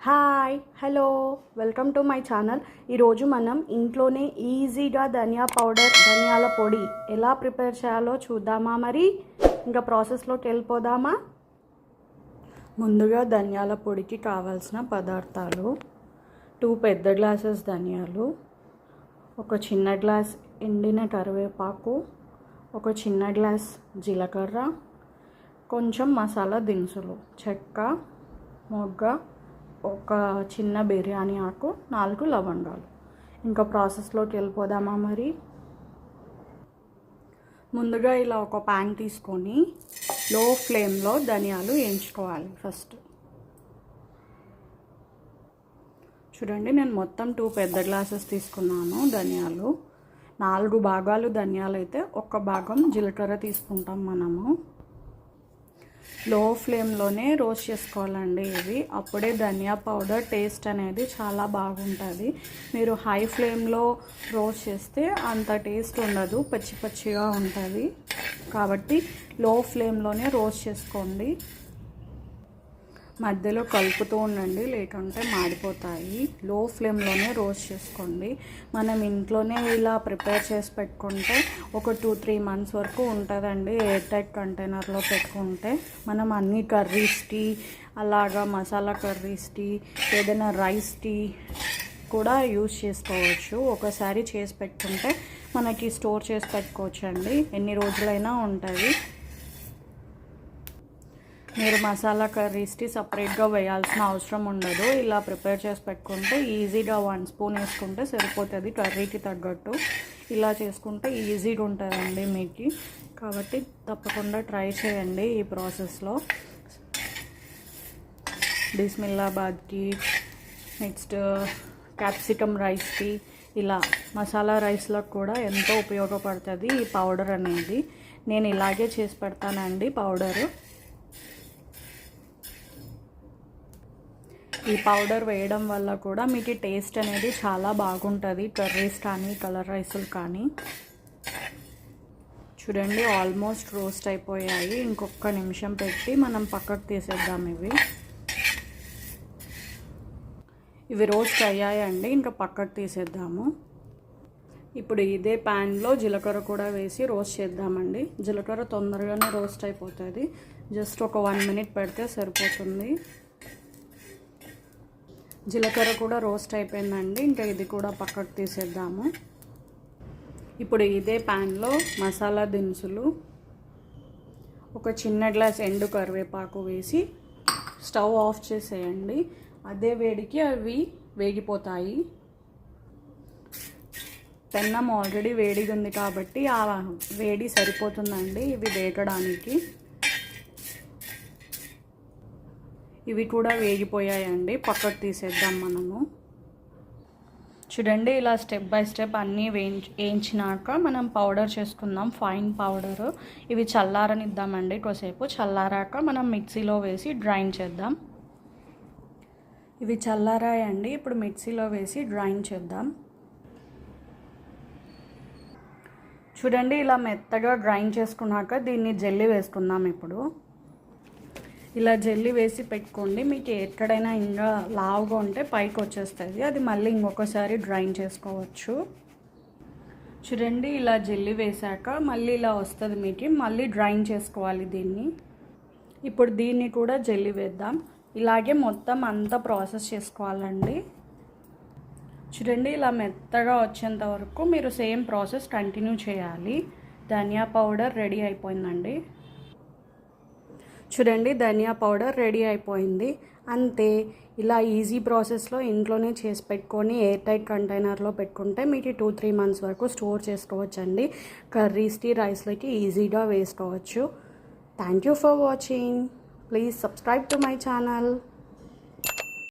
Hi hello welcome to my channel. ఈరోజు మనం ఇంట్లోనే ఈజీగా ధనియాల పొడి ఎలా ప్రిపేర్ చేయాలో చూద్దామా? మరి ఇంకా ప్రాసెస్లోకి వెళ్ళిపోదామా? ముందుగా ధనియాల పొడికి కావాల్సిన పదార్థాలు: 2 పెద్ద గ్లాసెస్ ధనియాలు, ఒక చిన్న గ్లాస్ ఎండిన కరివేపాకు, ఒక చిన్న గ్లాస్ జీలకర్ర, కొంచెం మసాలా దినుసులు, చెక్క, మొగ్గ, ఒక చిన్న బిర్యానీ ఆకు, 4 లవంగాలు. ఇంకా ప్రాసెస్లోకి వెళ్ళిపోదామా? మరి ముందుగా ఇలా ఒక ప్యాన్ తీసుకొని లో ఫ్లేమ్లో ధనియాలు వేయించుకోవాలి. ఫస్ట్ చూడండి, నేను మొత్తం 2 పెద్ద గ్లాసెస్ తీసుకున్నాను ధనియాలు. 4 భాగాలు ధనియాలు అయితే 1 భాగం జీలకర్ర తీసుకుంటాం మనము. లో ఫ్లేమ్లోనే రోస్ట్ చేసుకోవాలండి ఇవి, అప్పుడే ధనియా పౌడర్ టేస్ట్ అనేది చాలా బాగుంటుంది. మీరు హై ఫ్లేమ్లో రోస్ట్ చేస్తే అంత టేస్ట్ ఉండదు, పచ్చి పచ్చిగా ఉంటుంది. కాబట్టి లో ఫ్లేమ్లోనే రోస్ట్ చేసుకోండి. మధ్యలో కలుపుతూ ఉండండి, లేకుంటే మాడిపోతాయి. లో ఫ్లేమ్లోనే రోస్ట్ చేసుకోండి. మనం ఇంట్లోనే ఇలా ప్రిపేర్ చేసి పెట్టుకుంటే ఒక 2-3 మంత్స్ వరకు ఉంటుందండి. ఎయిర్ టైట్ కంటైనర్లో పెట్టుకుంటే మనం అన్ని కర్రీస్కి, అలాగా మసాలా కర్రీస్కి, ఏదైనా రైస్కి కూడా యూజ్ చేసుకోవచ్చు. ఒకసారి చేసి పెట్టుకుంటే మనకి స్టోర్ చేసి పెట్టుకోవచ్చు అండి, ఎన్ని రోజులైనా ఉంటుంది. మీరు మసాలా కర్రీస్కి సపరేట్గా వేయాల్సిన అవసరం ఉండదు. ఇలా ప్రిపేర్ చేసి పెట్టుకుంటే ఈజీగా 1 స్పూన్ వేసుకుంటే సరిపోతుంది కర్రీకి తగ్గట్టు. ఇలా చేసుకుంటే ఈజీగా ఉంటుందండి మీకు. కాబట్టి తప్పకుండా ట్రై చేయండి ఈ ప్రాసెస్లో. బిస్మిల్లాబాద్కి, నెక్స్ట్ క్యాప్సికమ్ రైస్కి, ఇలా మసాలా రైస్లకు కూడా ఎంతో ఉపయోగపడుతుంది ఈ పౌడర్ అనేది. నేను ఇలాగే చేసి పెడతానండి పౌడరు. ఈ పౌడర్ వేయడం వల్ల కూడా మీకు టేస్ట్ అనేది చాలా బాగుంటుంది, కర్రీస్ కానీ కలర్ రైసులు కానీ. చూడండి, ఆల్మోస్ట్ రోస్ట్ అయిపోయాయి. ఇంకొక నిమిషం పెట్టి మనం పక్కకు తీసేద్దాం. ఇవి రోస్ట్ అయ్యాయండి, ఇంకా పక్కకు తీసేద్దాము. ఇప్పుడు ఇదే ప్యాన్లో జీలకర్ర కూడా వేసి రోస్ట్ చేద్దామండి. జీలకర్ర తొందరగానే రోస్ట్ అయిపోతుంది, జస్ట్ ఒక 1 మినిట్ పెడితే సరిపోతుంది. జీలకర్ర కూడా రోస్ట్ అయిపోయిందండి, ఇంకా ఇది కూడా పక్కకు తీసేద్దాము. ఇప్పుడు ఇదే ప్యాన్లో మసాలా దినుసులు, ఒక చిన్న గ్లాస్ ఎండు కరివేపాకు వేసి స్టవ్ ఆఫ్ చేసేయండి. అదే వేడికి అవి వేగిపోతాయి. పెన్నం ఆల్రెడీ వేడిగా ఉంది కాబట్టి ఆ వేడి సరిపోతుందండి ఇవి వేగడానికి. ఇవి కూడా వేగిపోయాయండి, పక్కకు తీసేద్దాం మనము. చూడండి, ఇలా స్టెప్ బై స్టెప్ అన్నీ వేయించినాక మనం పౌడర్ చేసుకుందాం, ఫైన్ పౌడరు. ఇవి చల్లారనిద్దామండి కొద్దిసేపు. చల్లారాక మనం మిక్సీలో వేసి గ్రైండ్ చేద్దాం. ఇవి చల్లారాయండి, ఇప్పుడు మిక్సీలో వేసి గ్రైండ్ చేద్దాం. చూడండి, ఇలా మెత్తగా గ్రైండ్ చేసుకున్నాక దీన్ని జెల్లీ వేసుకుందాం. ఇప్పుడు ఇలా జెల్లీ వేసి పెట్టుకోండి. మీకు ఎక్కడైనా ఇంకా లావుగా ఉంటే పైకి వచ్చేస్తుంది, అది మళ్ళీ ఇంకొకసారి గ్రైండ్ చేసుకోవచ్చు. చూడండి, ఇలా జెల్లీ వేసాక మళ్ళీ ఇలా వస్తుంది మీకు, మళ్ళీ గ్రైండ్ చేసుకోవాలి దీన్ని. ఇప్పుడు దీన్ని కూడా జెల్లీ వేద్దాం. ఇలాగే మొత్తం అంతా ప్రాసెస్ చేసుకోవాలండి. చూడండి, ఇలా మెత్తగా వచ్చేంత వరకు మీరు సేమ్ ప్రాసెస్ కంటిన్యూ చేయాలి. ధనియా పౌడర్ రెడీ అయిపోయిందండి. చూడండి, ధనియా పౌడర్ రెడీ అయిపోయింది. అంతే, ఇలా ఈజీ ప్రాసెస్లో ఇంట్లోనే చేసి పెట్టుకొని ఎయిర్ టైట్ కంటైనర్లో పెట్టుకుంటే మీకు 2-3 మంత్స్ వరకు స్టోర్ చేసుకోవచ్చండి. కర్రీస్కి, రైస్లకి ఈజీగా వేసుకోవచ్చు. Thank you for watching. Please subscribe to my channel.